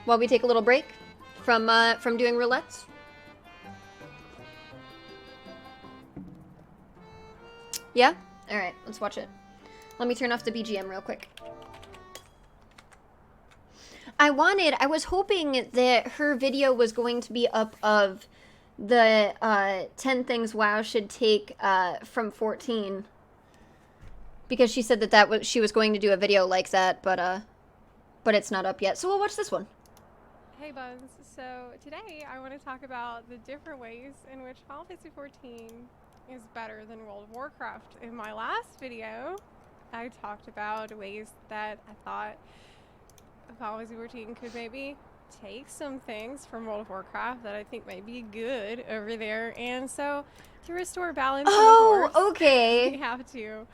while we take a little break from doing roulettes? Yeah? Alright, let's watch it. Let me turn off the BGM real quick. I was hoping that her video was going to be up of the 10 things WoW should take from 14. Because she said that she was going to do a video like that, but it's not up yet. So we'll watch this one. Hey Buns, so today I want to talk about the different ways in which Final Fantasy XIV is better than World of Warcraft. In my last video, I talked about ways that I thought Final Fantasy XIV could maybe take some things from World of Warcraft that I think might be good over there. And so to restore balance, okay. We have to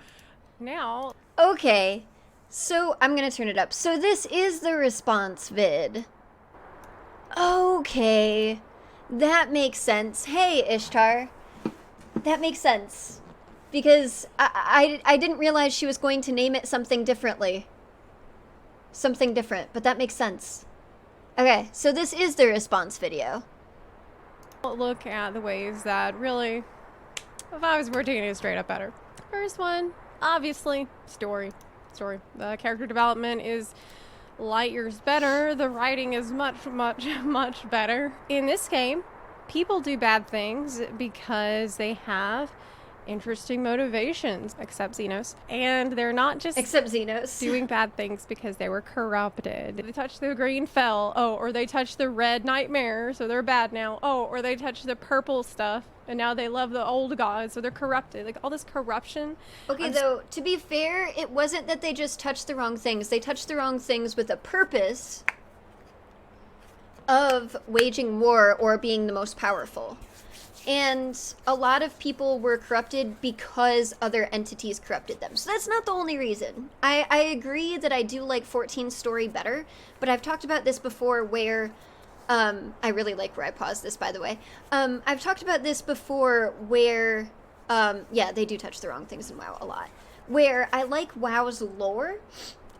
now. Okay, so I'm gonna turn it up. So this is the response vid. Okay, that makes sense. Hey, Ishtar. That makes sense. Because I didn't realize she was going to name it something differently. Something different, but that makes sense. Okay, so this is the response video. Look at the ways that really, if I was working it straight up better. First one, obviously, story. The character development is light years better. The writing is much better. In this game, people do bad things because they have interesting motivations, except Xenos. And they're not just doing bad things because they were corrupted. They touched the green fell, or they touched the red nightmare, so they're bad now. Or they touched the purple stuff, and now they love the old gods, so they're corrupted. Like, all this corruption. Okay, though, to be fair, it wasn't that they just touched the wrong things. They touched the wrong things with a purpose of waging war or being the most powerful. And a lot of people were corrupted because other entities corrupted them. So that's not the only reason. I agree that I do like 14's story better, but I've talked about this before where... I really like where I paused this, by the way. I've talked about this before where... yeah, they do touch the wrong things in WoW a lot. Where I like WoW's lore,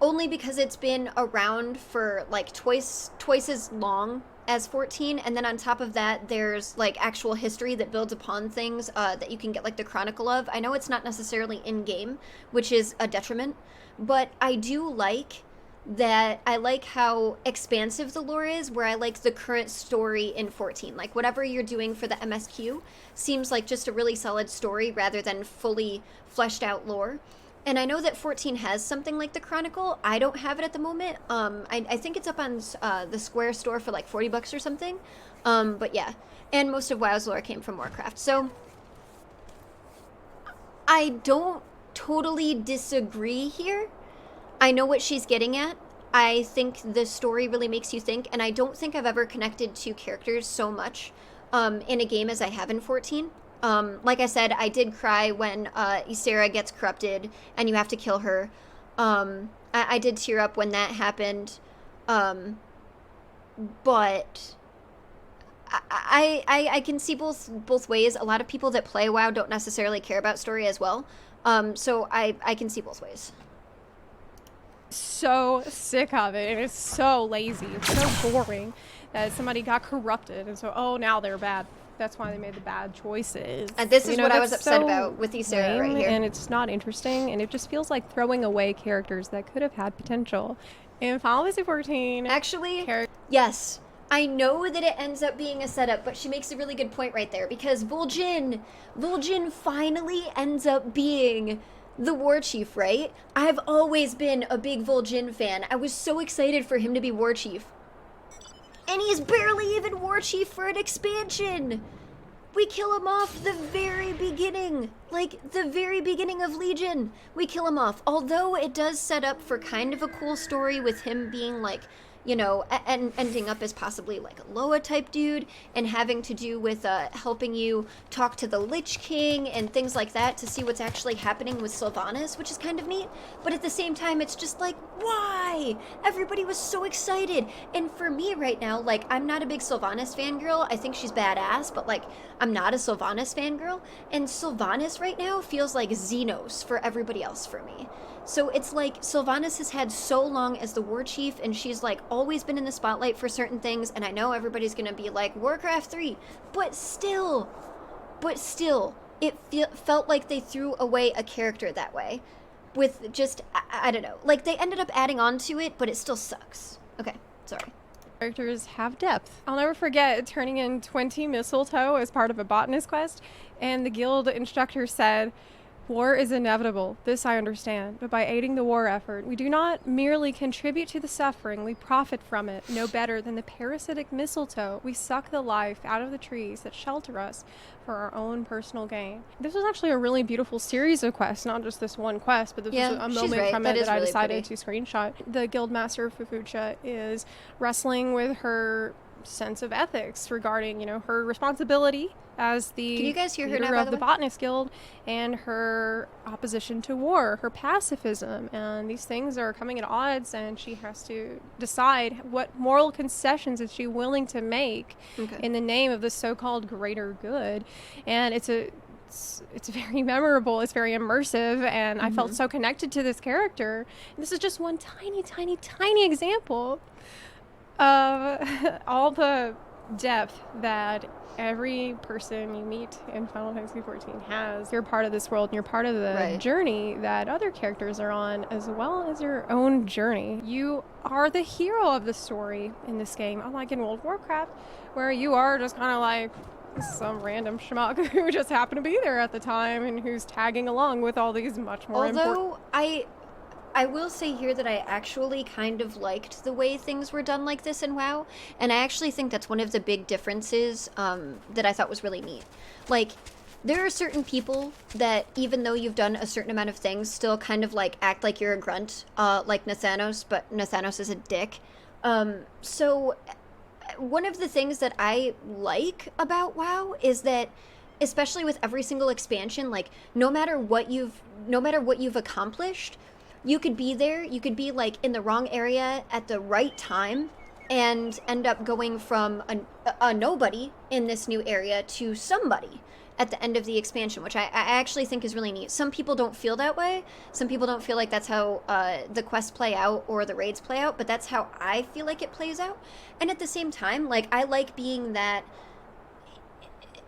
only because it's been around for, like, twice as long as 14, and then on top of that, there's, like, actual history that builds upon things that you can get, like, the chronicle of. I know it's not necessarily in-game, which is a detriment, but I do like that. I like how expansive the lore is, where I like the current story in 14. Like, whatever you're doing for the MSQ seems like just a really solid story rather than fully fleshed out lore. And I know that 14 has something like the Chronicle. I don't have it at the moment. I think it's up on the Square store for like 40 bucks or something. But yeah. And most of WoW's lore came from Warcraft. So I don't totally disagree here. I know what she's getting at. I think the story really makes you think. And I don't think I've ever connected to characters so much in a game as I have in 14. Like I said, I did cry when Ysera gets corrupted and you have to kill her. I did tear up when that happened. But I can see both ways. A lot of people that play WoW don't necessarily care about story as well. So I can see both ways. So sick of it, and it's so lazy. It's so boring that somebody got corrupted, and so, now they're bad. That's why they made the bad choices. And this is what I was upset about with Ysera right here. And it's not interesting, and it just feels like throwing away characters that could have had potential. In Final Fantasy XIV... Actually, yes. I know that it ends up being a setup, but she makes a really good point right there, because Vol'jin finally ends up being the war chief, right? I've always been a big Vol'jin fan. I was so excited for him to be war chief. And he's barely even war chief for an expansion. We kill him off the very beginning. Like, the very beginning of Legion. We kill him off. Although it does set up for kind of a cool story with him being, like, you know, and ending up as possibly like a Loa type dude and having to do with helping you talk to the Lich King and things like that to see what's actually happening with Sylvanas, which is kind of neat. But at the same time, it's just like, why? Everybody was so excited. And for me right now, like, I'm not a big Sylvanas fangirl. I think she's badass, but like, I'm not a Sylvanas fangirl. And Sylvanas right now feels like Xenos for everybody else for me. So it's like Sylvanas has had so long as the war chief, and she's like always been in the spotlight for certain things. And I know everybody's gonna be like Warcraft 3, but still, it felt like they threw away a character that way, with just I don't know, like they ended up adding on to it, but it still sucks. Okay, sorry. Characters have depth. I'll never forget turning in 20 mistletoe as part of a botanist quest, and the guild instructor said, "War is inevitable, this I understand, but by aiding the war effort, we do not merely contribute to the suffering, we profit from it, no better than the parasitic mistletoe. We suck the life out of the trees that shelter us for our own personal gain." This was actually a really beautiful series of quests, not just this one quest, but this was a moment from it that I decided to screenshot. The guildmaster Fufucha is wrestling with her sense of ethics regarding, her responsibility as the Can you guys hear her leader now, of the Botanist Guild, and her opposition to war, her pacifism, and these things are coming at odds, and she has to decide what moral concessions is she willing to make in the name of the so-called greater good. And it's very memorable, it's very immersive, and I felt so connected to this character. And this is just one tiny example of all the depth that every person you meet in Final Fantasy XIV has. You're part of this world, and you're part of the journey that other characters are on, as well as your own journey. You are the hero of the story in this game, unlike in World of Warcraft, where you are just kind of like some random schmuck who just happened to be there at the time and who's tagging along with all these much more important... I will say here that I actually kind of liked the way things were done like this in WoW, and I actually think that's one of the big differences that I thought was really neat. Like, there are certain people that, even though you've done a certain amount of things, still kind of like act like you're a grunt, like Nathanos, but Nathanos is a dick. So one of the things that I like about WoW is that, especially with every single expansion, like no matter what you've accomplished, you could be there, you could be like in the wrong area at the right time and end up going from a nobody in this new area to somebody at the end of the expansion, which I actually think is really neat. Some people don't feel that way. Some people don't feel like that's how the quests play out or the raids play out, but that's how I feel like it plays out. And at the same time, like, I like being that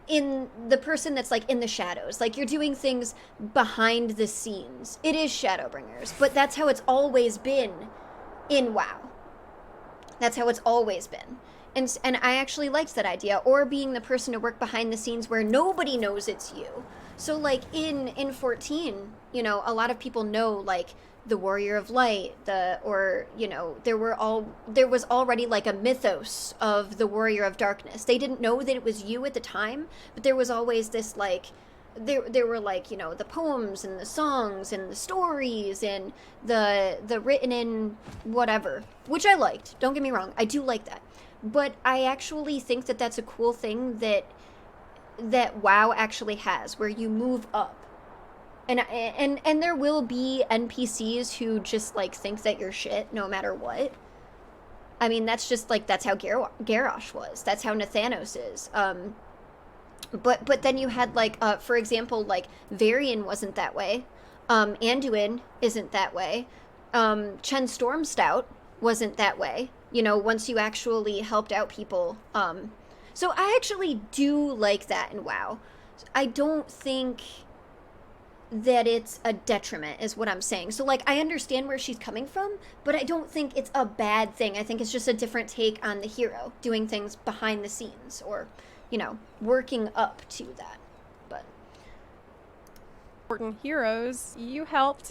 in the person that's like in the shadows, like you're doing things behind the scenes. It is Shadowbringers, but that's how it's always been in WoW. That's how it's always been. And I actually liked that idea, or being the person to work behind the scenes where nobody knows it's you. So like in 14, a lot of people know like the Warrior of Light, there was already like a mythos of the Warrior of Darkness. They didn't know that it was you at the time, but there was always this like, there were like, the poems and the songs and the stories and the written in whatever, which I liked. Don't get me wrong, I do like that. But I actually think that that's a cool thing that WoW actually has, where you move up. And there will be NPCs who just like think that you're shit no matter what. I mean, that's just like, that's how Garrosh was. That's how Nathanos is. But then you had like, for example, like Varian wasn't that way. Anduin isn't that way. Chen Stormstout wasn't that way. Once you actually helped out people. So I actually do like that in WoW. I don't think that it's a detriment, is what I'm saying. So like, I understand where she's coming from, but I don't think it's a bad thing. I think it's just a different take on the hero, doing things behind the scenes, or, working up to that. But important heroes you helped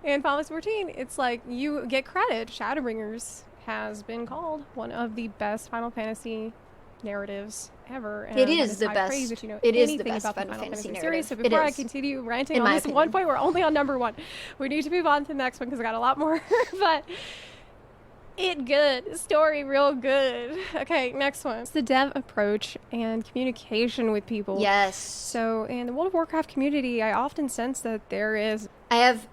in Final Fantasy 14, it's like you get credit. Shadowbringers has been called one of the best Final Fantasy narratives ever. And it is the best. It is the best Final Fantasy narrative. Series. So before I continue ranting on this one point, we're only on number 1. We need to move on to the next one because I got a lot more. But it good. Story real good. Okay, next one. It's the dev approach and communication with people. Yes. So in the World of Warcraft community, I often sense that there is... I have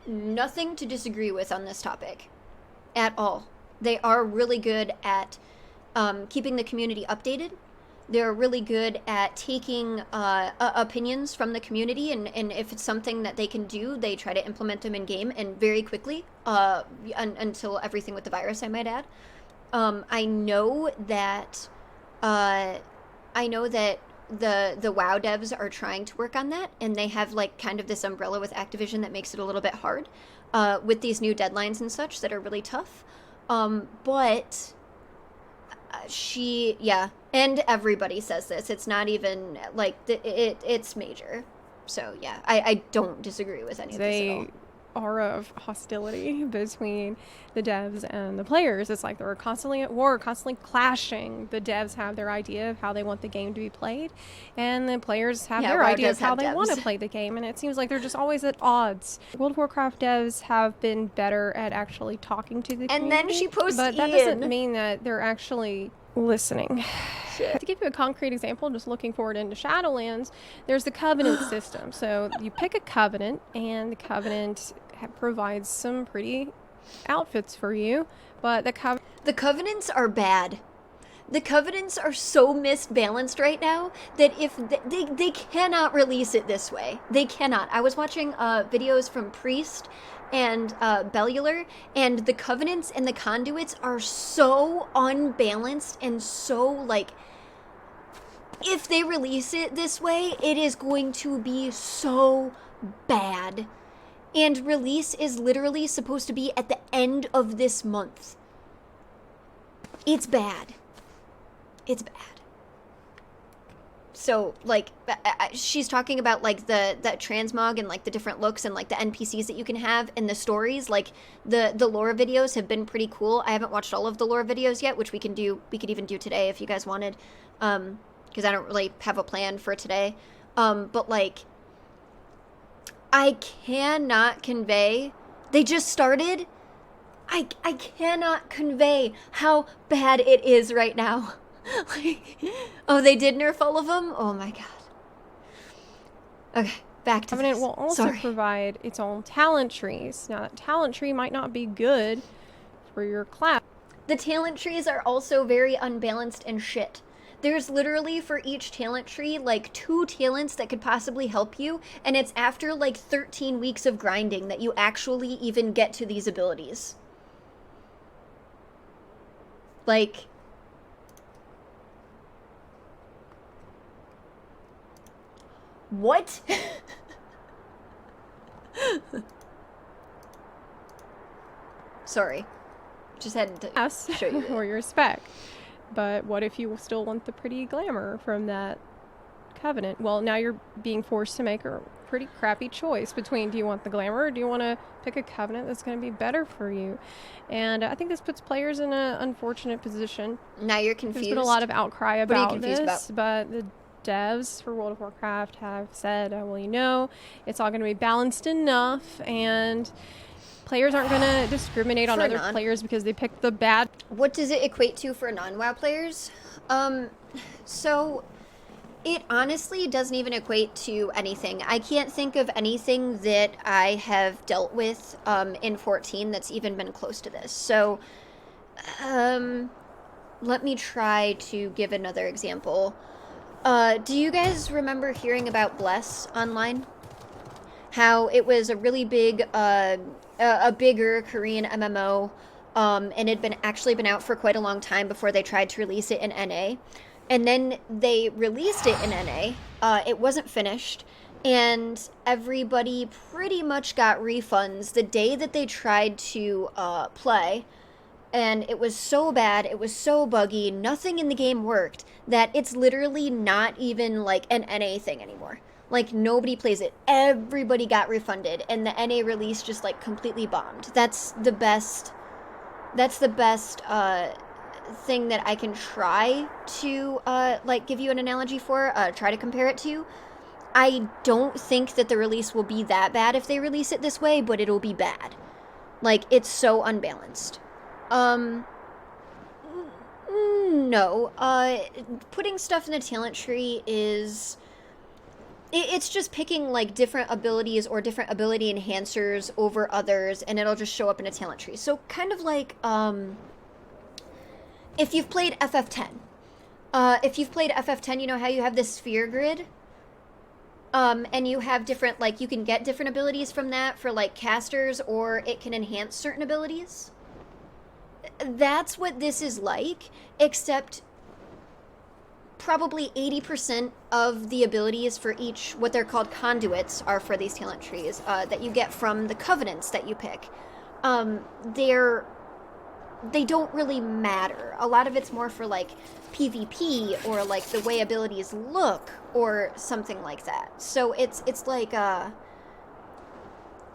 nothing to disagree with on this topic at all. They are really good at keeping the community updated. They're really good at taking opinions from the community, and if it's something that they can do, they try to implement them in game and very quickly, until everything with the virus, I might add. I know that the WoW devs are trying to work on that, and they have like kind of this umbrella with Activision that makes it a little bit hard with these new deadlines and such that are really tough. But and everybody says this. It's not even like it's major. So yeah, I don't disagree with any of this at all. Aura of hostility between the devs and the players. It's like they're constantly at war, constantly clashing. The devs have their idea of how they want the game to be played, and the players have their idea of how they want to play the game, and it seems like they're just always at odds. World of Warcraft devs have been better at actually talking to the community. And then she posts but that doesn't mean that they're actually listening. To give you a concrete example, just looking forward into Shadowlands, there's the covenant system. So you pick a covenant, and the covenant provides some pretty outfits for you, but the covenants are bad. The covenants are so misbalanced right now that if they cannot release it this way. They cannot. I was watching videos from Priest and Bellular, and the covenants and the conduits are so unbalanced and so like, if they release it this way, it is going to be so bad. And release is literally supposed to be at the end of this month. It's bad. It's bad. So, like, she's talking about, like, the transmog and, like, the different looks and, like, the NPCs that you can have and the stories. Like, the lore videos have been pretty cool. I haven't watched all of the lore videos yet, which we could even do today if you guys wanted. Because I don't really have a plan for today. But, like, I cannot convey. They just started. I cannot convey how bad it is right now. Like, oh, they did nerf all of them? Oh my god. Okay, back to Covenant this. will also provide its own talent trees. Now, that talent tree might not be good for your class. The talent trees are also very unbalanced and shit. There's literally for each talent tree like 2 talents that could possibly help you, and it's after like 13 weeks of grinding that you actually even get to these abilities. Like, what? Sorry. Just had to show you or your spec. But what if you still want the pretty glamour from that covenant? Well, now you're being forced to make a pretty crappy choice between, do you want the glamour or do you want to pick a covenant that's going to be better for you? And I think this puts players in an unfortunate position. Now you're confused. There's been a lot of outcry about this, but the devs for World of Warcraft have said, well, you know, it's all going to be balanced enough, and players aren't going to discriminate on other players because they picked the bad. What does it equate to for non-WoW players? So it honestly doesn't even equate to anything. I can't think of anything that I have dealt with in 14 that's even been close to this. So let me try to give another example. Do you guys remember hearing about Bless online? How it was a really big, a bigger Korean MMO, and it had actually been out for quite a long time before they tried to release it in NA. And then they released it in NA. It wasn't finished, and everybody pretty much got refunds the day that they tried to play. And it was so bad, it was so buggy, nothing in the game worked, that it's literally not even like an NA thing anymore. Like, nobody plays it. Everybody got refunded, and the NA release just like completely bombed. That's the best thing that I can try to like give you an analogy for, try to compare it to. I don't think that the release will be that bad if they release it this way, but it'll be bad. Like, it's so unbalanced. No. Putting stuff in the talent tree is... It's just picking, like, different abilities or different ability enhancers over others, and it'll just show up in a talent tree. So, kind of like, if you've played FF10, If you've played FF10, you know how you have this sphere grid? And you have different, like, you can get different abilities from that for, like, casters, or it can enhance certain abilities. That's what this is like, except probably 80% of the abilities for each, what they're called conduits, are for these talent trees, that you get from the covenants that you pick. They don't really matter. A lot of it's more for, like, PvP, or, like, the way abilities look, or something like that. So it's like, and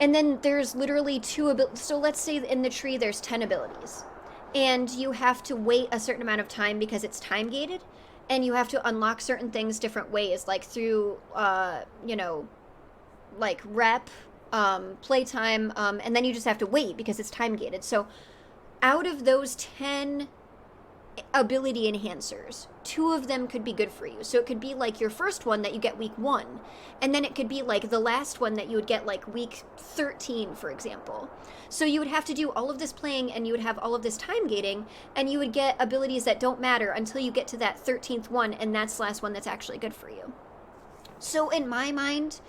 then there's literally 2 abilities. So let's say in the tree there's 10 abilities. And you have to wait a certain amount of time because it's time gated. And you have to unlock certain things different ways, like through, you know, like rep, playtime, and then you just have to wait because it's time gated. So out of those 10 ability enhancers, 2 of them could be good for you. So it could be like your first one that you get week 1, and then it could be like the last one that you would get like week 13, for example. So you would have to do all of this playing, and you would have all of this time gating, and you would get abilities that don't matter until you get to that 13th one, and that's the last one that's actually good for you. So in my mind,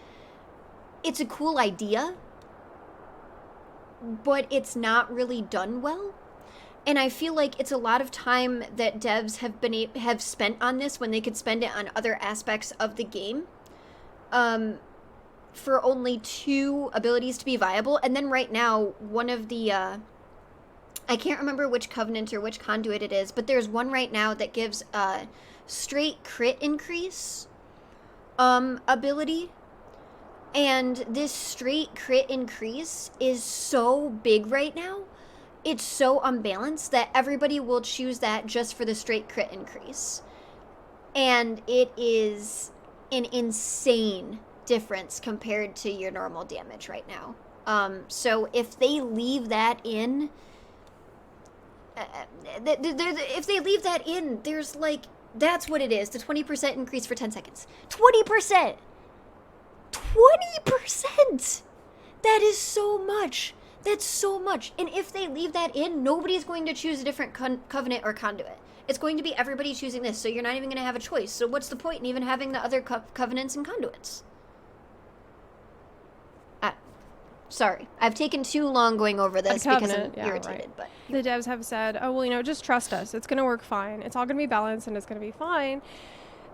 it's a cool idea, but it's not really done well. And I feel like it's a lot of time that devs have spent on this when they could spend it on other aspects of the game, for only 2 abilities to be viable. And then right now, one of the, I can't remember which covenant or which conduit it is, but there's one right now that gives a straight crit increase ability. And this straight crit increase is so big right now. It's so unbalanced that everybody will choose that just for the straight crit increase. And it is an insane difference compared to your normal damage right now. So if they leave that in, if they leave that in, there's like, that's what it is, the 20% increase for 10 seconds. 20%! 20%! That is so much. That's so much. And if they leave that in, nobody's going to choose a different covenant or conduit. It's going to be everybody choosing this, so you're not even going to have a choice. So what's the point in even having the other covenants and conduits? Sorry. I've taken too long going over this because I'm irritated. Right. But the devs have said, oh, well, you know, just trust us. It's going to work fine. It's all going to be balanced and it's going to be fine.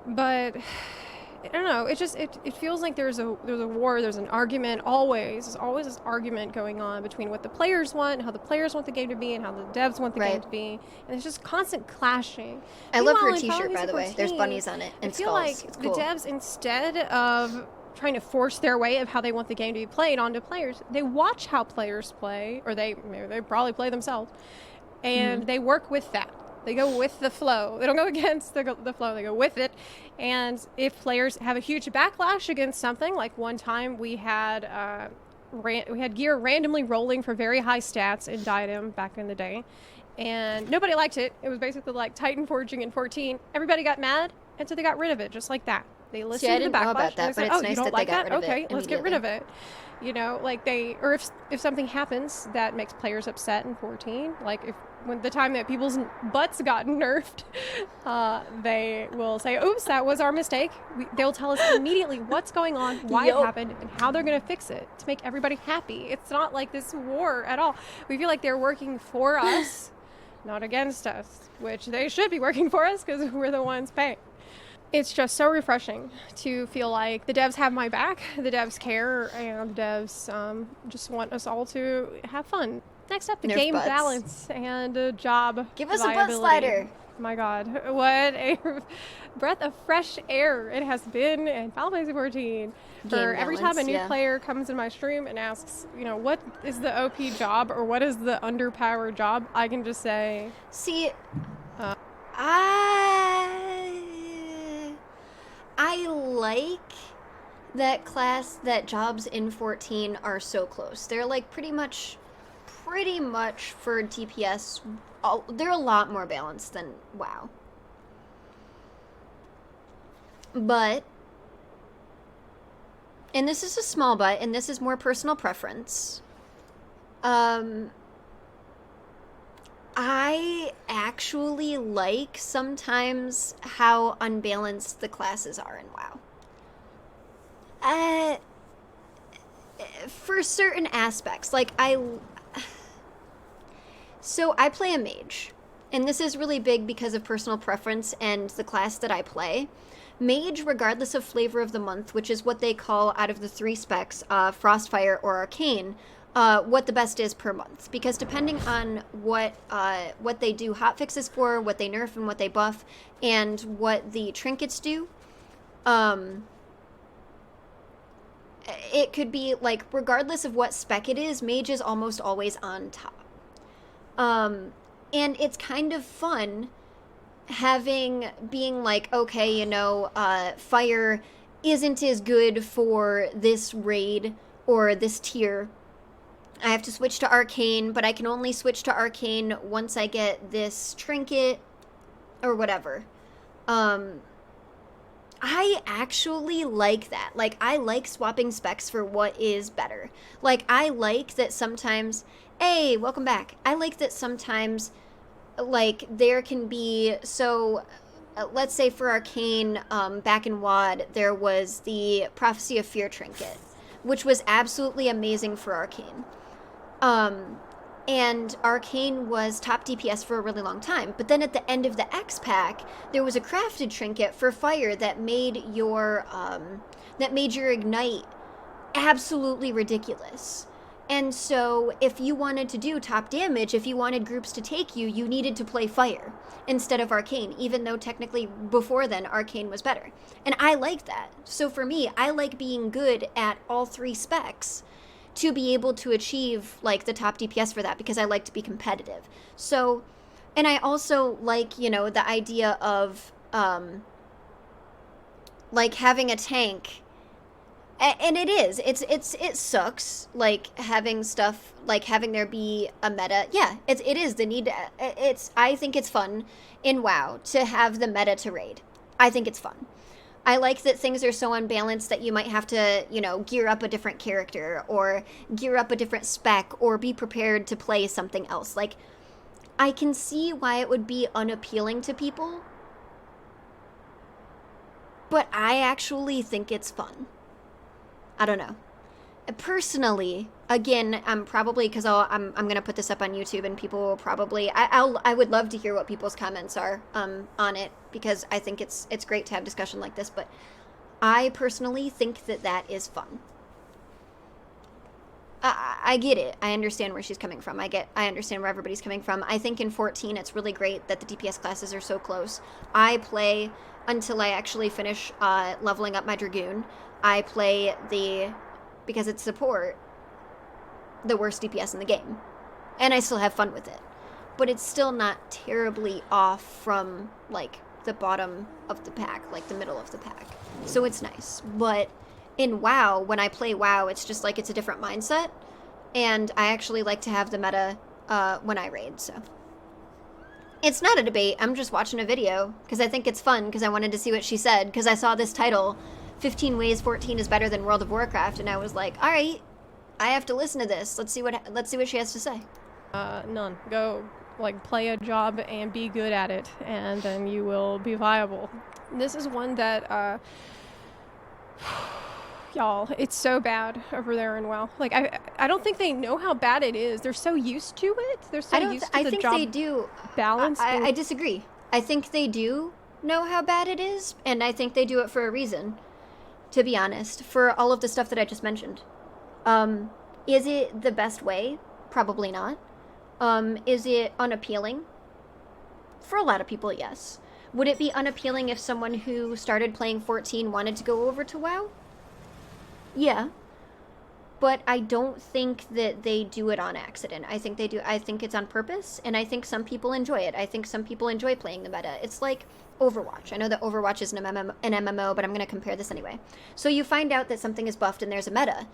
But I don't know. It just it feels like there's a war. There's an argument always. There's always this argument going on between what the players want, how the players want the game to be, and how the devs want the game to be. And it's just constant clashing. I love her T-shirt, by the way. There's bunnies on it and I feel skulls. like the devs, instead of trying to force their way of how they want the game to be played onto players, they watch how players play, or they probably play themselves, and they work with that. They go with the flow. They don't go against the flow. They go with it. And if players have a huge backlash against something, like one time we had gear randomly rolling for very high stats in Diadem back in the day, and nobody liked it. It was basically like Titan forging in 14. Everybody got mad, and so they got rid of it just like that. They listened to the backlash. Know about that, but it's nice that they got rid of it. Okay, let's get rid of it. You know, like or if something happens that makes players upset in 14, like when the time that people's butts got nerfed, they will say, oops, that was our mistake. They'll tell us immediately what's going on, why it happened, and how they're going to fix it to make everybody happy. It's not like this war at all. We feel like they're working for us, not against us, which they should be working for us because we're the ones paying. It's just so refreshing to feel like the devs have my back, the devs care, and the devs just want us all to have fun. Next up, the Nerf game butts. Balance and job Give us viability. A butt slider. My God, what a breath of fresh air it has been in Final Fantasy 14. For every time a new player comes in my stream and asks, you know, what is the OP job or what is the underpowered job, I can just say... See, I like that jobs in 14 are so close. They're like pretty much for DPS, they're a lot more balanced than WoW. But, and this is a small but, and this is more personal preference, I actually like sometimes how unbalanced the classes are in WoW. For certain aspects, like so I play a mage, and this is really big because of personal preference and the class that I play. Mage, regardless of flavor of the month, which is what they call out of the 3 specs, Frostfire or Arcane, what the best is per month. Because depending on what they do hotfixes for, what they nerf and what they buff, and what the trinkets do, it could be, like, regardless of what spec it is, mage is almost always on top. And it's kind of fun being like, okay, you know, fire isn't as good for this raid or this tier. I have to switch to arcane, but I can only switch to arcane once I get this trinket or whatever. I actually like that. Like, I like swapping specs for what is better. Like, I like that sometimes, hey, welcome back. I like that sometimes, like, there can be, so, let's say for Arcane, back in WoD, there was the Prophecy of Fear trinket, which was absolutely amazing for Arcane. And Arcane was top DPS for a really long time. But then at the end of the X pack, there was a crafted trinket for fire that made your ignite absolutely ridiculous. And so if you wanted to do top damage, if you wanted groups to take you, you needed to play fire instead of Arcane, even though technically before then Arcane was better. And I like that. So for me, I like being good at all 3 specs to be able to achieve, like, the top DPS for that, because I like to be competitive. So, and I also like, you know, the idea of, like, having a tank, and it sucks, like, having stuff, like, having there be a meta. Yeah, it is the need to, I think it's fun in WoW to have the meta to raid. I think it's fun. I like that things are so unbalanced that you might have to, you know, gear up a different character or gear up a different spec or be prepared to play something else. Like, I can see why it would be unappealing to people, but I actually think it's fun. I don't know. Personally, again, I'm probably, because I'm gonna put this up on YouTube, and people will probably, I would love to hear what people's comments are on it, because I think it's great to have discussion like this. But I personally think that is fun. I get it. I understand where she's coming from. I understand where everybody's coming from. I think in 14 it's really great that the DPS classes are so close. I play until I actually finish leveling up my Dragoon. I play because it's support, the worst DPS in the game. And I still have fun with it. But it's still not terribly off from, like, the bottom of the pack, like the middle of the pack. So it's nice. But in WoW, when I play WoW, it's just like it's a different mindset. And I actually like to have the meta when I raid, so. It's not a debate. I'm just watching a video because I think it's fun, because I wanted to see what she said, because I saw this title, 15 Ways 14 is Better Than World of Warcraft, and I was like, all right, I have to listen to this. Let's see what she has to say. None. Go, like, play a job and be good at it, and then you will be viable. This is one that, y'all, it's so bad over there in WoW. Like, I don't think they know how bad it is. They're so used to it. They're so used to the job. I think they do. Balance. I disagree. I think they do know how bad it is, and I think they do it for a reason, to be honest, for all of the stuff that I just mentioned. Is it the best way? Probably not. Is it unappealing? For a lot of people, yes. Would it be unappealing if someone who started playing 14 wanted to go over to WoW? Yeah. But I don't think that they do it on accident. I think they do. I think it's on purpose, and I think some people enjoy it. I think some people enjoy playing the meta. It's like Overwatch. I know that Overwatch is an MMO, but I'm going to compare this anyway. So you find out that something is buffed and there's a meta,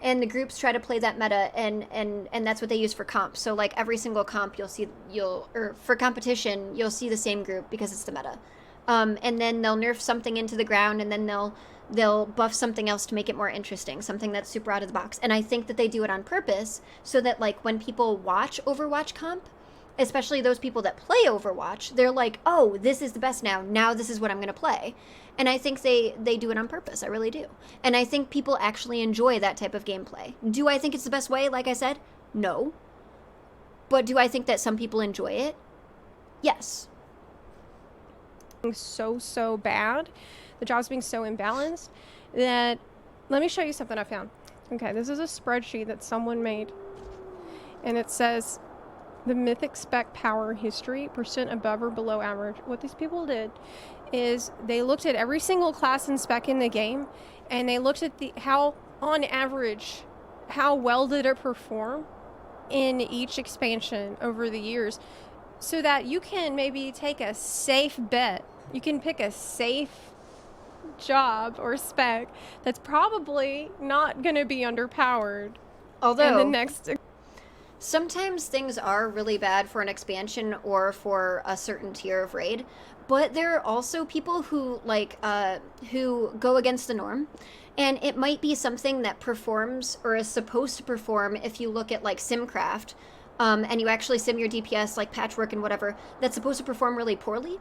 and the groups try to play that meta, and that's what they use for comp. So, like, every single comp or for competition, you'll see the same group because it's the meta. And then they'll nerf something into the ground, and then they'll buff something else to make it more interesting, something that's super out of the box. And I think that they do it on purpose so that, like, when people watch Overwatch comp especially those people that play Overwatch, they're like, oh, this is the best now this is what I'm going to play. And I think they do it on purpose. I really do. And I think people actually enjoy that type of gameplay. Do I think it's the best way? Like I said, no. But do I think that some people enjoy it? Yes. So bad. The job's being so imbalanced that, let me show you something I found. Okay, this is a spreadsheet that someone made. And it says the mythic spec power history, percent above or below average. What these people did is they looked at every single class and spec in the game, and they looked at how, on average, how well did it perform in each expansion over the years, so that you can maybe take a safe bet. You can pick a safe job or spec that's probably not going to be underpowered. Although, in the next... sometimes things are really bad for an expansion or for a certain tier of raid, but there are also people who who go against the norm, and it might be something that performs or is supposed to perform. If you look at like Simcraft, and you actually sim your DPS like Patchwork and whatever, that's supposed to perform really poorly.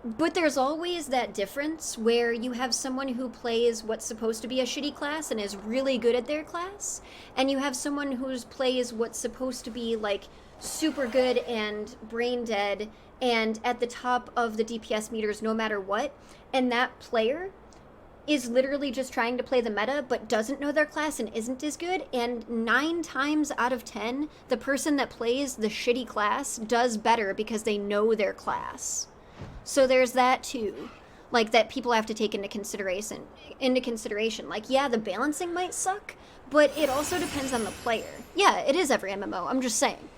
But there's always that difference where you have someone who plays what's supposed to be a shitty class and is really good at their class, and you have someone who plays what's supposed to be like super good and brain dead and at the top of the DPS meters no matter what, and that player is literally just trying to play the meta but doesn't know their class and isn't as good, and 9 times out of 10 the person that plays the shitty class does better because they know their class. So there's that too, like, that people have to take into consideration. Like, yeah, the balancing might suck, but it also depends on the player. Yeah, it is every MMO, I'm just saying.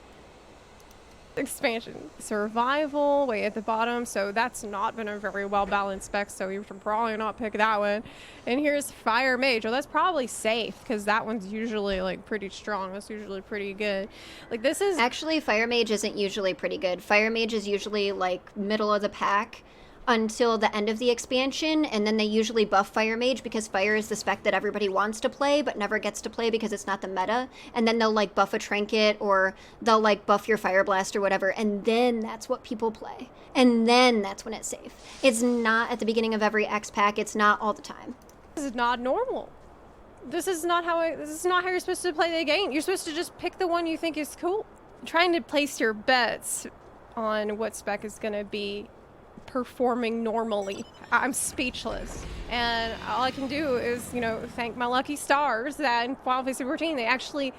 Expansion. Survival, way at the bottom, so that's not been a very well balanced spec, so you should probably not pick that one. And here's Fire Mage. Well, that's probably safe, because that one's usually like pretty strong. That's usually pretty good. Like, this is... Actually, Fire Mage isn't usually pretty good. Fire Mage is usually like middle of the pack until the end of the expansion, and then they usually buff Fire Mage because Fire is the spec that everybody wants to play but never gets to play because it's not the meta, and then they'll like buff a trinket or they'll like buff your Fire Blast or whatever, and then that's what people play, and then that's when it's safe. It's not at the beginning of every X pack. It's not all the time. This is not normal. This is not how you're supposed to play the game. You're supposed to just pick the one you think is cool. Trying to place your bets on what spec is going to be performing normally. I'm speechless, and all I can do is, thank my lucky stars that in Final Fantasy 14 they actually,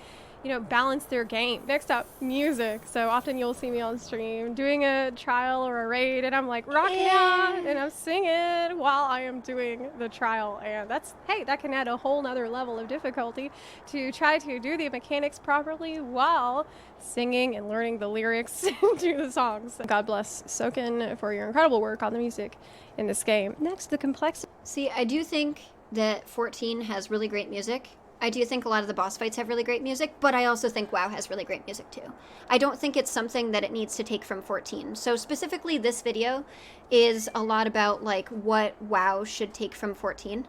balance their game. Next up, music. So often you'll see me on stream doing a trial or a raid, and I'm like rocking out and I'm singing while I am doing the trial, and that can add a whole nother level of difficulty to try to do the mechanics properly while singing and learning the lyrics to the songs. God bless Soken for your incredible work on the music in this game. Next, the complexity. See, I do think that 14 has really great music. I do think a lot of the boss fights have really great music, but I also think WoW has really great music too. I don't think it's something that it needs to take from 14. So specifically this video is a lot about like what WoW should take from 14.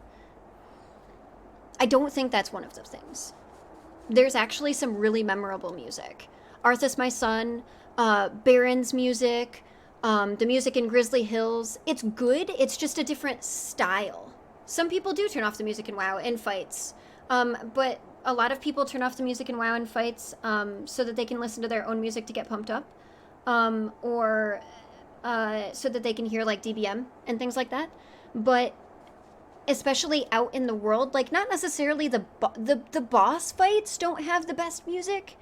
I don't think that's one of those things. There's actually some really memorable music. Arthas My Son, Baron's music, the music in Grizzly Hills. It's good, it's just a different style. Some people do turn off the music in WoW in fights. But a lot of people turn off the music in WoW in fights so that they can listen to their own music to get pumped up, or so that they can hear like DBM and things like that. But especially out in the world, like not necessarily the boss fights don't have the best music,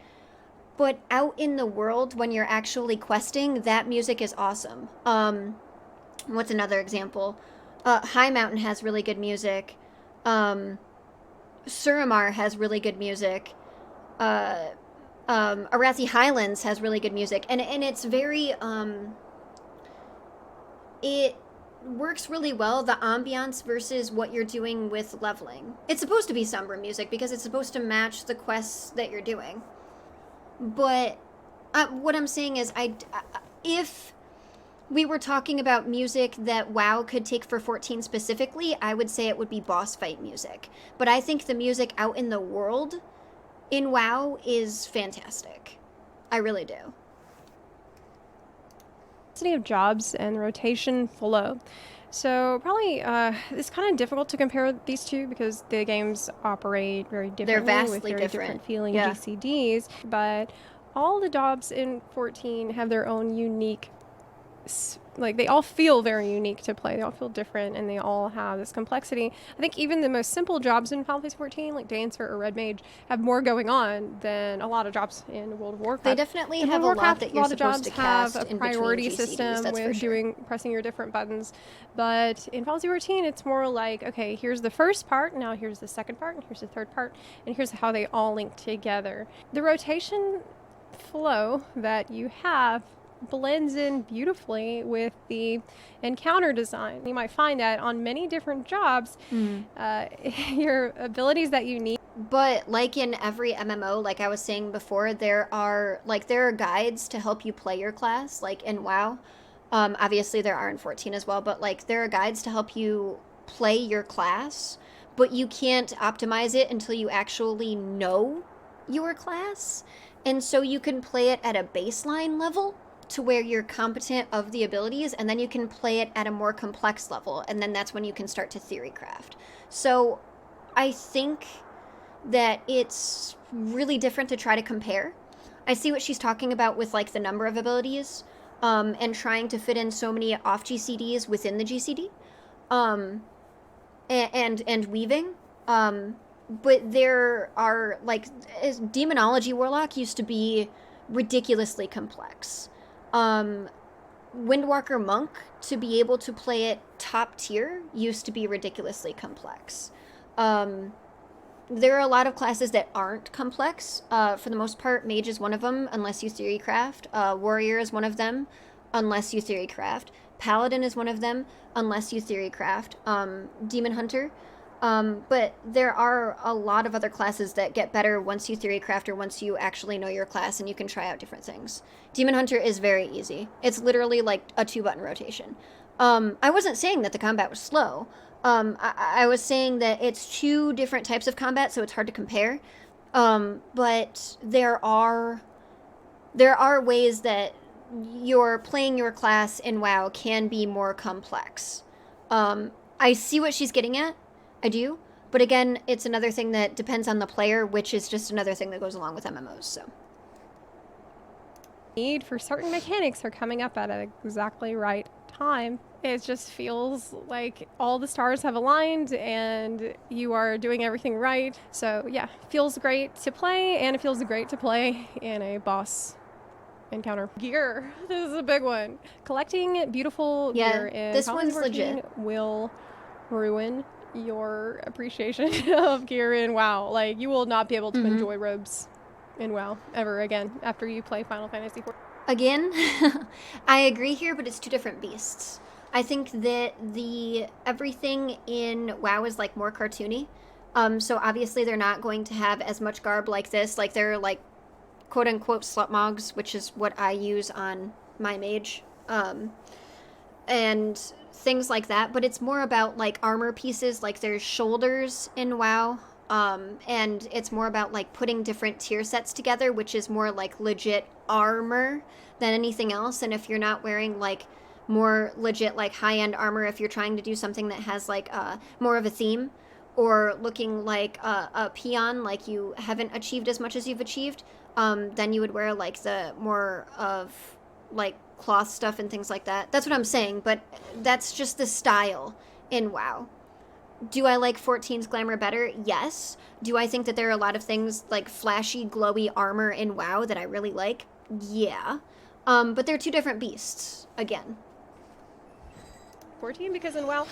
but out in the world when you're actually questing, that music is awesome. What's another example? High Mountain has really good music. Suramar has really good music. Arathi Highlands has really good music, and it's very it works really well, the ambiance versus what you're doing with leveling. It's supposed to be somber music because it's supposed to match the quests that you're doing. But what I'm saying is, if we were talking about music that WoW could take for 14 specifically, I would say it would be boss fight music. But I think the music out in the world in WoW is fantastic. I really do. complexity of jobs and rotation flow. So probably it's kind of difficult to compare these two because the games operate very differently vastly with very different. different feeling Yeah. GCDs. But all the jobs in 14 have their own unique, like they all feel very unique to play. They all feel different, and they all have this complexity. I think even the most simple jobs in Final Fantasy 14, like Dancer or Red Mage, have more going on than a lot of jobs in World of Warcraft. They definitely in have World a of lot Warcraft, that a you're lot of supposed jobs to have cast a in between priority GCDs, system that's for with sure. pressing your different buttons. But in Final Fantasy 14, it's more like, okay, here's the first part, now here's the second part, and here's the third part, and here's how they all link together. The rotation flow that you have blends in beautifully with the encounter design. You might find that on many different jobs, your abilities that you need. But like in every MMO, like I was saying before, there are guides to help you play your class, like in WoW. Obviously there are in 14 as well, but like there are guides to help you play your class, but you can't optimize it until you actually know your class. And so you can play it at a baseline level to where you're competent of the abilities, and then you can play it at a more complex level, and then that's when you can start to theory craft. So I think that it's really different to try to compare. I see what she's talking about with like the number of abilities, and trying to fit in so many off GCDs within the GCD, and weaving. But there are like Demonology Warlock used to be ridiculously complex. Windwalker Monk, to be able to play it top tier, used to be ridiculously complex. There are a lot of classes that aren't complex. For the most part, Mage is one of them, unless you theory craft. Warrior is one of them, unless you theory craft. Paladin is one of them, unless you theory craft. Demon Hunter. But there are a lot of other classes that get better once you theory craft or once you actually know your class and you can try out different things. Demon Hunter is very easy. It's literally like a 2-button rotation. I wasn't saying that the combat was slow. I was saying that it's 2 different types of combat, so it's hard to compare. But there are ways that you're playing your class in WoW can be more complex. I see what she's getting at. I do. But again, it's another thing that depends on the player, which is just another thing that goes along with MMOs, so. Need for certain mechanics are coming up at an exactly right time. It just feels like all the stars have aligned and you are doing everything right. So yeah, feels great to play, and it feels great to play in a boss encounter. Gear. This is a big one. Collecting beautiful gear in this Final Fantasy one's 14 legit. will ruin your appreciation of gear in WoW. Like, you will not be able to enjoy robes in WoW ever again after you play Final Fantasy 14. Again, I agree here, but it's 2 different beasts. I think that everything in WoW is like more cartoony. So obviously they're not going to have as much garb like this. Like they're like quote unquote slut mogs, which is what I use on my mage. And things like that, but it's more about like armor pieces, like there's shoulders in WoW, and it's more about like putting different tier sets together, which is more like legit armor than anything else. And if you're not wearing like more legit like high-end armor, if you're trying to do something that has like more of a theme, or looking like a peon, like you haven't achieved as much as you've achieved, then you would wear like the more of like cloth stuff and things like that. That's what I'm saying, but that's just the style in WoW. Do I like 14's glamour better? Yes. Do I think that there are a lot of things like flashy, glowy armor in WoW that I really like? Yeah. But they're 2 different beasts, again. 14, because in WoW,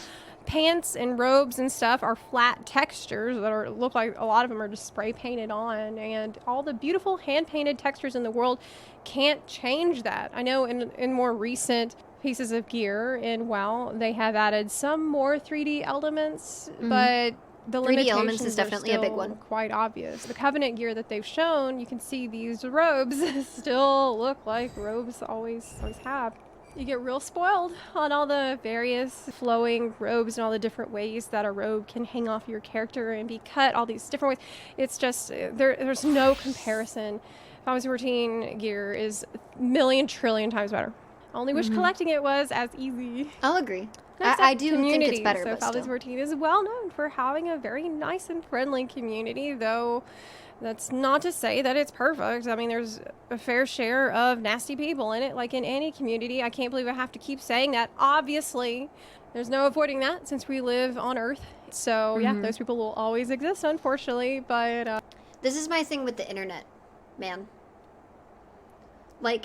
pants and robes and stuff are flat textures that look like a lot of them are just spray painted on, and all the beautiful hand painted textures in the world can't change that. I know in more recent pieces of gear in WoW, they have added some more 3D elements, but the 3D elements limitations is definitely are a big still one. quite obvious. The Covenant gear that they've shown, you can see these robes still look like robes always have. You get real spoiled on all the various flowing robes and all the different ways that a robe can hang off your character and be cut, all these different ways. It's just, there's no comparison. Final Fantasy 14 gear is a million trillion times better. Only wish collecting it was as easy. I'll agree. Next I up, do think it's better, So but Falda's still. 14 is well known for having a very nice and friendly community, though that's not to say that it's perfect. I mean, there's a fair share of nasty people in it, like in any community. I can't believe I have to keep saying that. Obviously, there's no avoiding that since we live on Earth. So, yeah, those people will always exist, unfortunately, but... This is my thing with the internet, man. Like,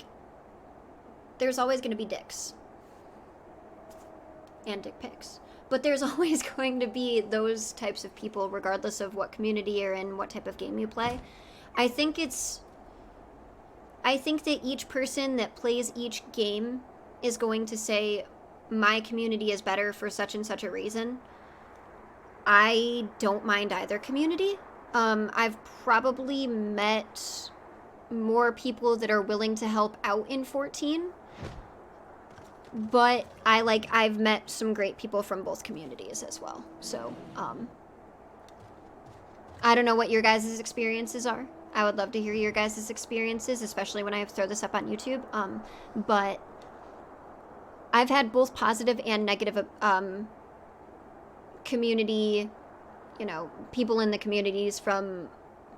there's always going to be dicks. And dick pics. But there's always going to be those types of people, regardless of what community you're in, what type of game you play. I think that each person that plays each game is going to say, my community is better for such and such a reason. I don't mind either community. I've probably met more people that are willing to help out in 14. But I've met some great people from both communities as well. So, I don't know what your guys' experiences are. I would love to hear your guys' experiences, especially when I throw this up on YouTube. But I've had both positive and negative community, people in the communities from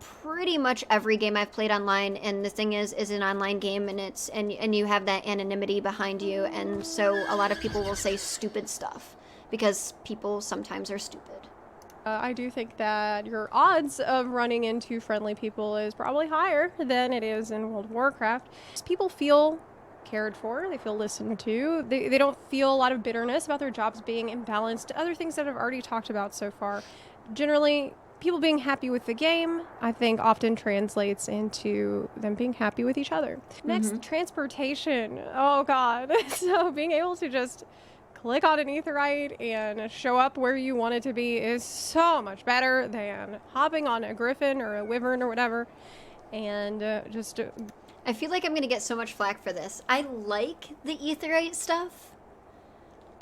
pretty much every game I've played online. And the thing is an online game, and you have that anonymity behind you, and so a lot of people will say stupid stuff because people sometimes are stupid. I do think that your odds of running into friendly people is probably higher than it is in World of Warcraft. People feel cared for, they feel listened to, they don't feel a lot of bitterness about their jobs being imbalanced, other things that I've already talked about so far. Generally, people being happy with the game, I think, often translates into them being happy with each other. Next, transportation. Oh, God. So being able to just click on an aetheryte and show up where you want it to be is so much better than hopping on a griffin or a wyvern or whatever. And I feel like I'm going to get so much flack for this. I like the aetheryte stuff.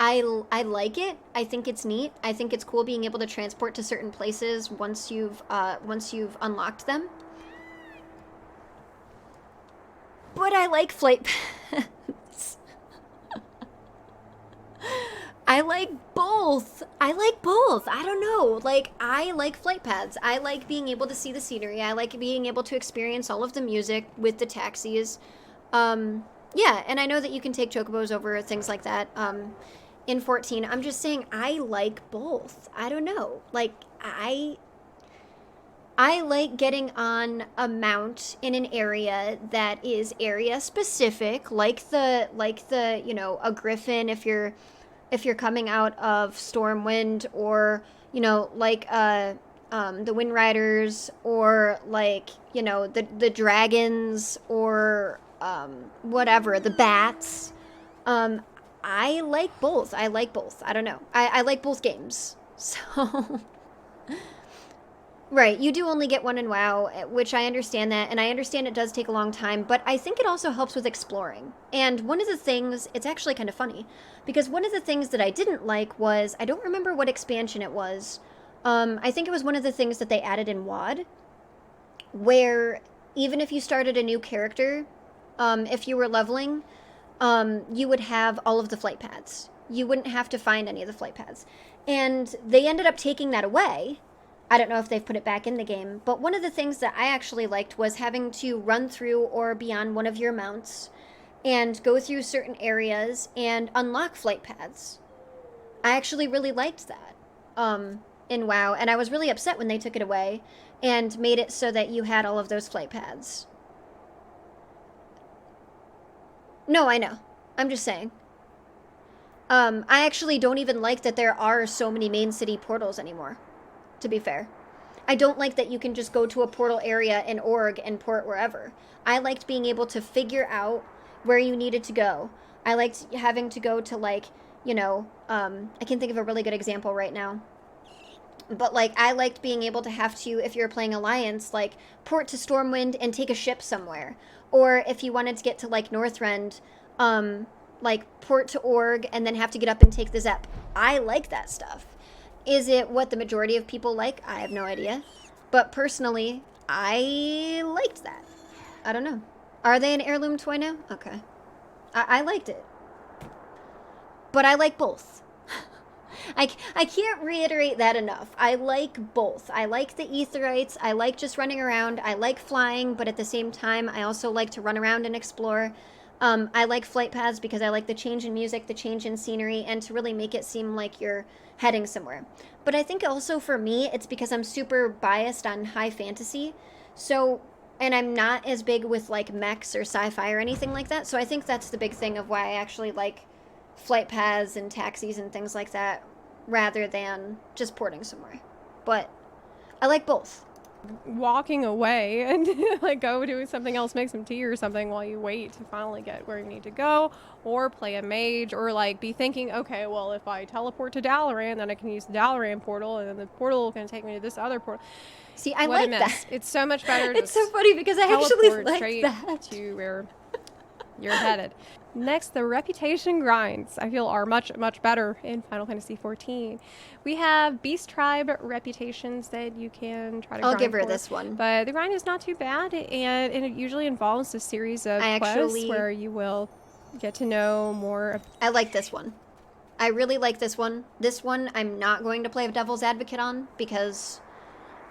I like it. I think it's neat. I think it's cool being able to transport to certain places once you've unlocked them. But I like flight paths. I like both. I don't know. I like flight paths. I like being able to see the scenery. I like being able to experience all of the music with the taxis. Yeah, and I know that you can take chocobos over things like that. In 14, I'm just saying I like both. I don't know. I like getting on a mount in an area that is area specific, like the a griffin if you're coming out of Stormwind, or the Wind Riders, or the dragons, or whatever, the bats. I like both. I don't know. I like both games. So, right, you do only get one in WoW, which I understand that, and I understand it does take a long time, but I think it also helps with exploring. And one of the things, it's actually kind of funny, because one of the things that I didn't like was, I don't remember what expansion it was. I think it was one of the things that they added in WoD, where even if you started a new character, if you were leveling, you would have all of the flight paths. You wouldn't have to find any of the flight paths. And they ended up taking that away. I don't know if they've put it back in the game, but one of the things that I actually liked was having to run through or be on one of your mounts and go through certain areas and unlock flight paths. I actually really liked that in WoW, and I was really upset when they took it away and made it so that you had all of those flight paths. No, I know. I'm just saying. I actually don't even like that there are so many main city portals anymore, to be fair. I don't like that you can just go to a portal area in Org and port wherever. I liked being able to figure out where you needed to go. I liked having to go to, I can think of a really good example right now. But, I liked being able to have to, if you're playing Alliance, port to Stormwind and take a ship somewhere. Or if you wanted to get to, Northrend, port to Org and then have to get up and take the Zep. I like that stuff. Is it what the majority of people like? I have no idea. But personally, I liked that. I don't know. Are they an heirloom toy now? Okay. I liked it. but I like both. I can't reiterate that enough. I like both. I like the Aetherites. I like just running around. I like flying, but at the same time, I also like to run around and explore. I like flight paths because I like the change in music, the change in scenery, and to really make it seem like you're heading somewhere. But I think also for me, it's because I'm super biased on high fantasy. So, and I'm not as big with like mechs or sci-fi or anything like that. So I think that's the big thing of why I actually like flight paths and taxis and things like that rather than just porting somewhere. But I like both. Walking away and like go do something else, make some tea or something while you wait to finally get where you need to go, or play a mage, or like be thinking, okay, well, if I teleport to Dalaran, then I can use the Dalaran portal, and then the portal can take me to this other portal. See, I What like a mess. that. It's so much better. It's so funny because I actually teleport like straight that. to where you're headed. Next, the reputation grinds, I feel, are much, much better in Final Fantasy XIV. We have Beast Tribe reputations that you can try to I'll grind give her for, this one. but the grind is not too bad, and it usually involves a series of quests where you will get to know more. I like this one. I really like this one. This one I'm not going to play Devil's Advocate on because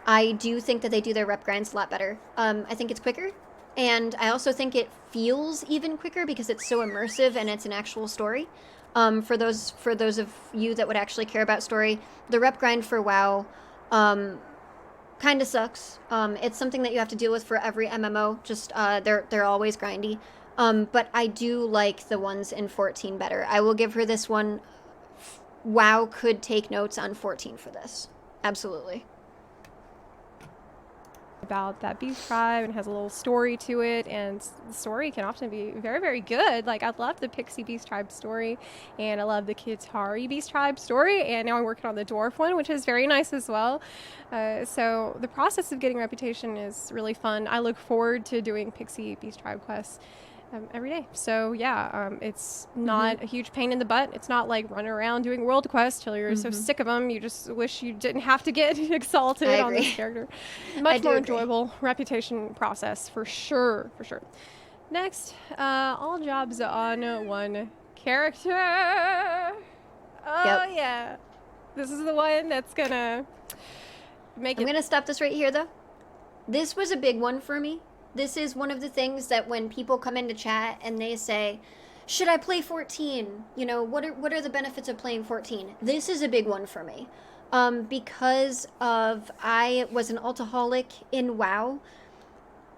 I do think that they do their rep grinds a lot better. I think it's quicker. And I also think it feels even quicker because it's so immersive and it's an actual story. For those of you that would actually care about story, the rep grind for WoW kind of sucks. It's something that you have to deal with for every MMO. Just they're always grindy. But I do like the ones in 14 better. I will give her this one. WoW could take notes on 14 for this. Absolutely. About that Beast Tribe and has a little story to it, and the story can often be very, very good. Like, I love the Pixie Beast Tribe story, and I love the Kitari Beast Tribe story, and now I'm working on the Dwarf one, which is very nice as well. So the process of getting reputation is really fun. I look forward to doing Pixie Beast Tribe quests every day. So yeah, it's not a huge pain in the butt. It's not like running around doing world quests till you're so sick of them you just wish you didn't have to get exalted on this character. Much more enjoyable reputation process for sure, for sure. Next, all jobs on one character. Oh yeah, this is the one that's gonna make it. I'm gonna stop this right here though. This was a big one for me. This is one of the things that when people come into chat and they say, should I play 14? You know, what are the benefits of playing 14? This is a big one for me. Because of, I was an altaholic in WoW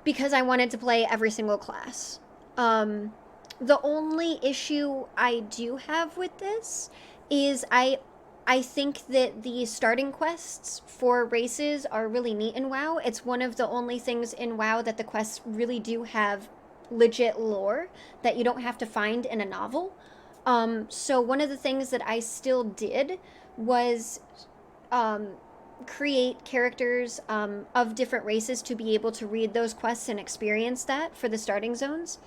because I wanted to play every single class. The only issue I do have with this is I think that the starting quests for races are really neat in WoW. It's one of the only things in WoW that the quests really do have legit lore that you don't have to find in a novel. So one of the things that I still did was create characters of different races to be able to read those quests and experience that for the starting zones.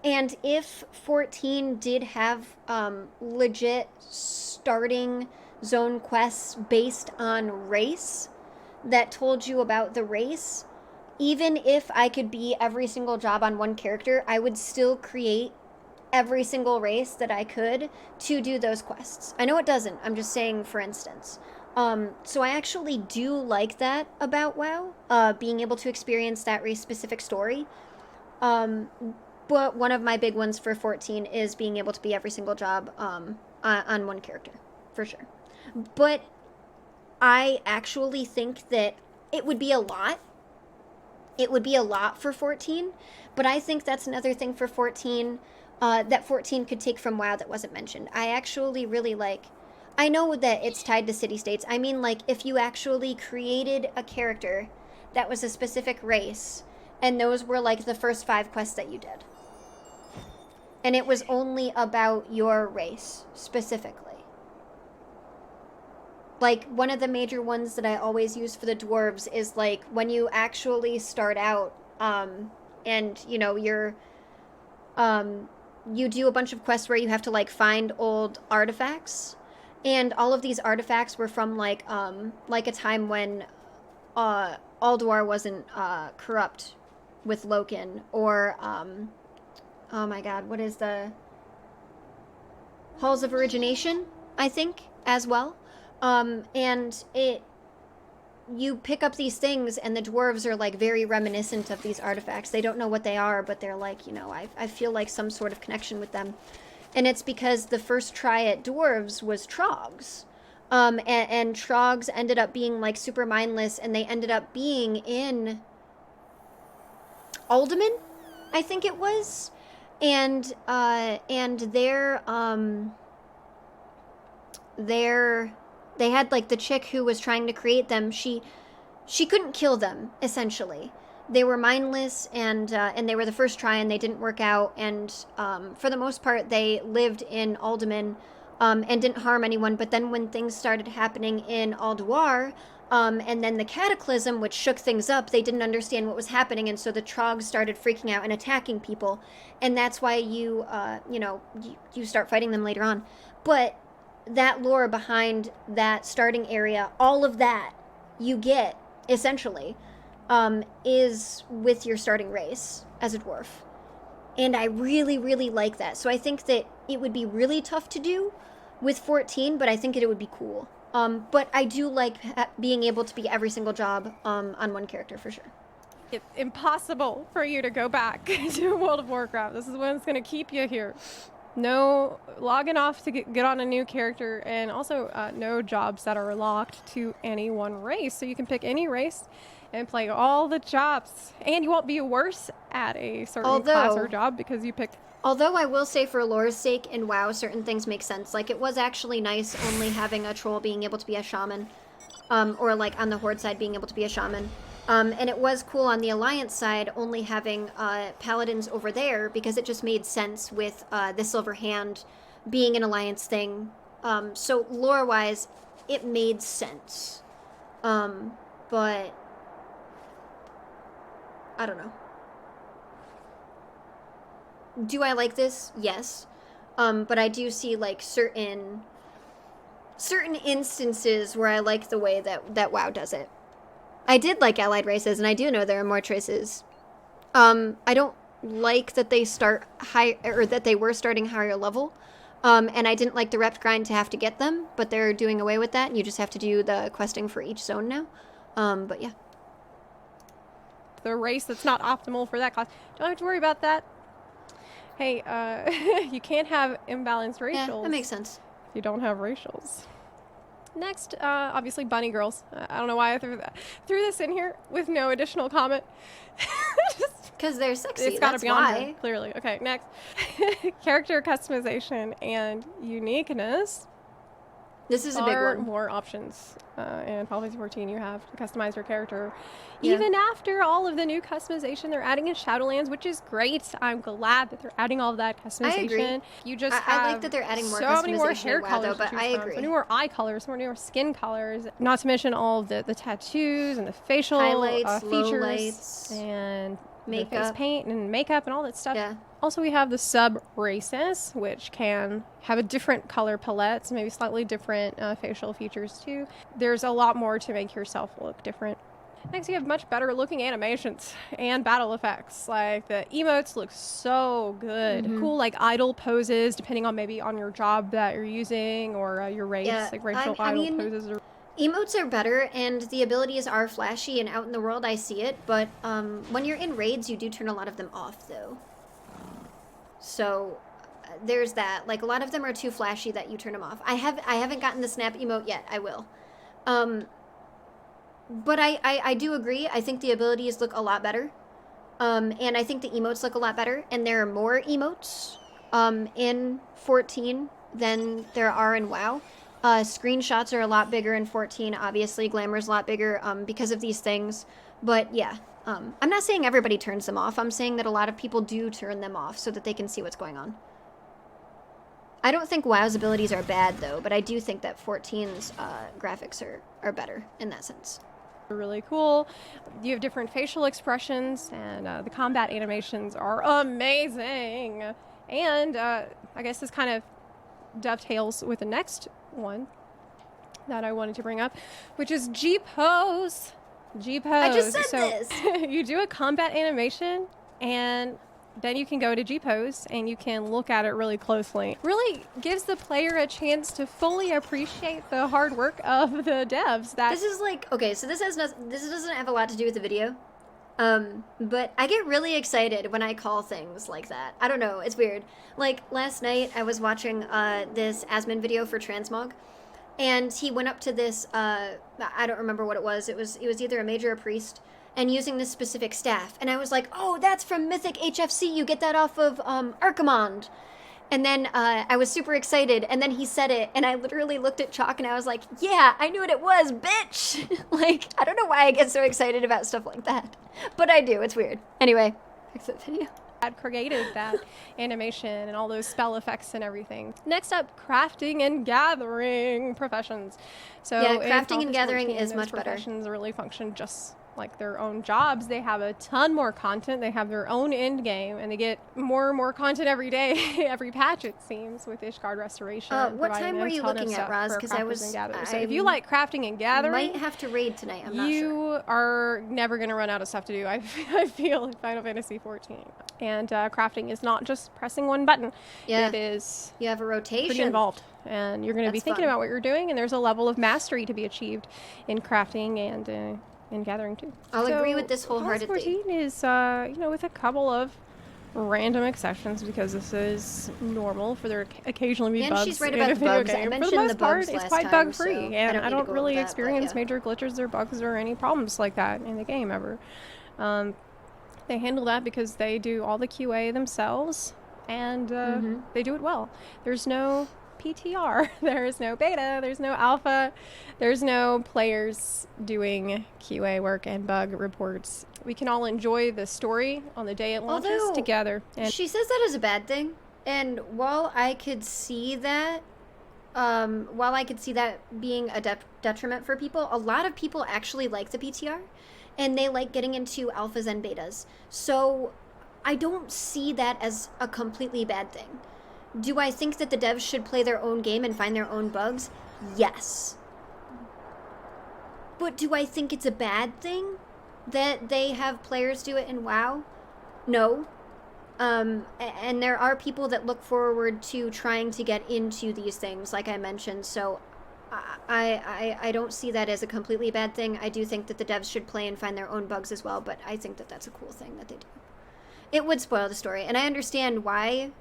And if 14 did have legit starting zone quests based on race that told you about the race, even if I could be every single job on one character, I would still create every single race that I could to do those quests. I know it doesn't, I'm just saying for instance. So I actually do like that about WoW, being able to experience that race specific story. But one of my big ones for 14 is being able to be every single job on one character, for sure. But I actually think that it would be a lot. It would be a lot for 14, but I think that's another thing for 14 that 14 could take from WoW that wasn't mentioned. I actually really like, I know that it's tied to city-states. I mean, like, if you actually created a character that was a specific race, and those were, like, the first 5 quests that you did. And it was only about your race, specifically. Like, one of the major ones that I always use for the dwarves is, like, when you actually start out, and, you know, you're, you do a bunch of quests where you have to, like, find old artifacts. And all of these artifacts were from, like a time when, Ulduar wasn't, corrupt with Loken, or, oh my god, what is the... halls of origination, I think, as well. And you pick up these things, and the dwarves are like very reminiscent of these artifacts. They don't know what they are, but they're like, I feel like some sort of connection with them. And it's because the first try at dwarves was trogs. And trogs ended up being like super mindless, and they ended up being in Alderman, I think it was. And they had like the chick who was trying to create them. She couldn't kill them, essentially. They were mindless, and they were the first try, and they didn't work out. And for the most part, they lived in Alderman, and didn't harm anyone. But then when things started happening in Alduar, and then the cataclysm, which shook things up, they didn't understand what was happening, and so the trogs started freaking out and attacking people. And that's why you start fighting them later on. But that lore behind that starting area, all of that you get, essentially, is with your starting race as a dwarf. And I really, really like that. So I think that it would be really tough to do with 14, but I think it would be cool. But I do like being able to be every single job on one character, for sure. It's impossible for you to go back to World of Warcraft. This is what's going to keep you here. No logging off to get on a new character, and also no jobs that are locked to any one race. So you can pick any race and play all the jobs. And you won't be worse at a certain class or job because you picked. Although I will say, for lore's sake, in WoW, certain things make sense. Like, it was actually nice only having a troll being able to be a shaman. Or, like, on the Horde side being able to be a shaman. And it was cool on the Alliance side only having paladins over there, because it just made sense with the Silver Hand being an Alliance thing. So, lore-wise, it made sense. But I don't know. Do I like this? Yes. But I do see, like, certain instances where I like the way that WoW does it. I did like allied races, and I do know there are more choices. I don't like that they start high, or that they were starting higher level. And I didn't like the rep grind to have to get them, but they're doing away with that, and you just have to do the questing for each zone now. But yeah. The race that's not optimal for that class. Don't have to worry about that. Hey, you can't have imbalanced racials. Yeah, that makes sense. You don't have racials. Next, obviously, bunny girls. I don't know why I threw this in here with no additional comment. Because they're sexy. It's got to be on here, clearly. Okay, next. Character customization and uniqueness. This is a big one. More options. In Final Fantasy 14, you have to customize your character. Yeah. Even after all of the new customization, they're adding in Shadowlands, which is great. I'm glad that they're adding all of that customization. I agree. You just I like that they're adding more so many more customization hair in WoW, colors, though, but I agree. More newer eye colors, more skin colors. Not to mention all of the tattoos and the facial highlights, features, lowlights, and makeup, the face paint and makeup and all that stuff. Yeah. Also, we have the sub races, which can have a different color palette, maybe slightly different facial features too. There's a lot more to make yourself look different. Next, you have much better looking animations and battle effects. Like, the emotes look so good. Mm-hmm. Cool, like, idle poses, depending on maybe on your job that you're using, or your race, Yeah, like racial idle poses. Emotes are better, and the abilities are flashy, and out in the world I see it, but when you're in raids, you do turn a lot of them off, though. So there's that. Like, a lot of them are too flashy that you turn them off. I haven't gotten the snap emote yet. I will. But I do agree. I think the abilities look a lot better. And I think the emotes look a lot better. And there are more emotes in 14 than there are in WoW. Screenshots are a lot bigger in 14, obviously. Glamour's a lot bigger because of these things. But yeah. I'm not saying everybody turns them off. I'm saying that a lot of people do turn them off so that they can see what's going on. I don't think WoW's abilities are bad, though, but I do think that 14's graphics are better in that sense. Really cool. You have different facial expressions, and the combat animations are amazing. And I guess this kind of dovetails with the next one that I wanted to bring up, which is G-pose. G-pose. I just said this. You do a combat animation, and then you can go to G-Pose and you can look at it really closely. Really gives the player a chance to fully appreciate the hard work of the devs. This is like, okay, so this doesn't have a lot to do with the video. But I get really excited when I call things like that. I don't know, it's weird. Like, last night I was watching this Asmin video for Transmog, and he went up to this, I don't remember what it was. It was either a mage or a priest, and using this specific staff. And I was like, oh, that's from Mythic HFC. You get that off of Archimond. And then I was super excited, and then he said it, and I literally looked at Chalk, and I was like, yeah, I knew what it was, bitch! Like, I don't know why I get so excited about stuff like that. But I do, it's weird. Anyway, exit video. Had created that animation and all those spell effects and everything. Next up, crafting and gathering professions. So yeah, in crafting and Final gathering Fantasy is XIV, much those better. professions really function just like their own jobs. They have a ton more content. They have their own end game, and they get more and more content every day, every patch it seems, with Ishgard Restoration. What time were you looking at, Roz? Because I was. So if you like crafting and gathering, might have to raid tonight. I'm not sure. You are never going to run out of stuff to do. I feel in Final Fantasy XIV. And crafting is not just pressing one button. Yeah. It is. You have a rotation. Pretty involved, and you're going to be thinking about what you're doing. And there's a level of mastery to be achieved in crafting and in gathering too. I'll agree with this wholeheartedly. Final Fantasy XIV is, with a couple of random exceptions, because this is normal for there occasionally be and bugs she's right in about a the video bugs. game. I For the mentioned most the part, bugs it's last quite time, bug free, so and I need to don't go really over that, experience yeah. major glitches or bugs or any problems like that in the game ever. They handle that because they do all the QA themselves, and they do it well. There's no PTR, there's no beta, there's no alpha, there's no players doing QA work and bug reports. We can all enjoy the story on the day it launches together. And she says that is a bad thing, and while I could see that, being a detriment for people, a lot of people actually like the PTR, and they like getting into alphas and betas. So I don't see that as a completely bad thing. Do I think that the devs should play their own game and find their own bugs? Yes. But do I think it's a bad thing that they have players do it in WoW? No. And there are people that look forward to trying to get into these things, like I mentioned, so I don't see that as a completely bad thing. I do think that the devs should play and find their own bugs as well, but I think that that's a cool thing that they do. It would spoil the story, and I understand why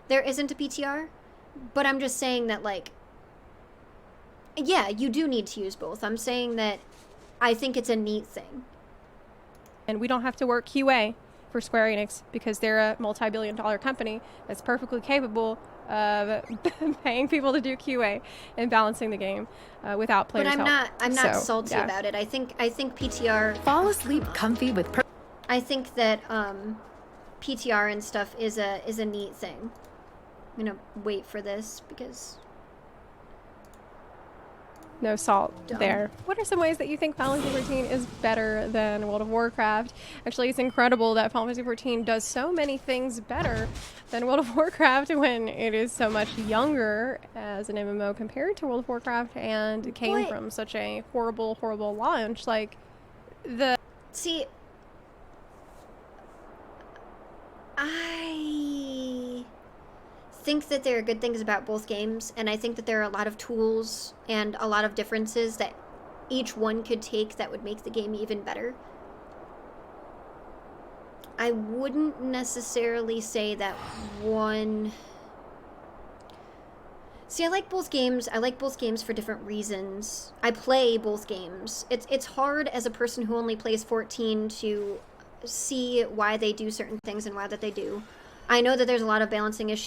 there isn't a PTR, but I'm just saying that, like, yeah, you do need to use both. I'm saying that I think it's a neat thing. And we don't have to work QA for Square Enix because they're a multi-billion-dollar company that's perfectly capable of paying people to do QA and balancing the game without players' help. But I'm not salty about it. I think PTR. Fall asleep comfy with. I think that PTR and stuff is a neat thing. I'm gonna wait for this because no salt there. What are some ways that you think Final Fantasy XIV is better than World of Warcraft? Actually, it's incredible that Final Fantasy XIV does so many things better than World of Warcraft when it is so much younger as an MMO compared to World of Warcraft, and it came from such a horrible, horrible launch. Like, See, I think that there are good things about both games, and I think that there are a lot of tools and a lot of differences that each one could take that would make the game even better. I wouldn't necessarily say that one... See, I like both games. I like both games for different reasons. I play both games. It's hard as a person who only plays 14 to see why they do certain things and why that they do. I know that there's a lot of balancing issues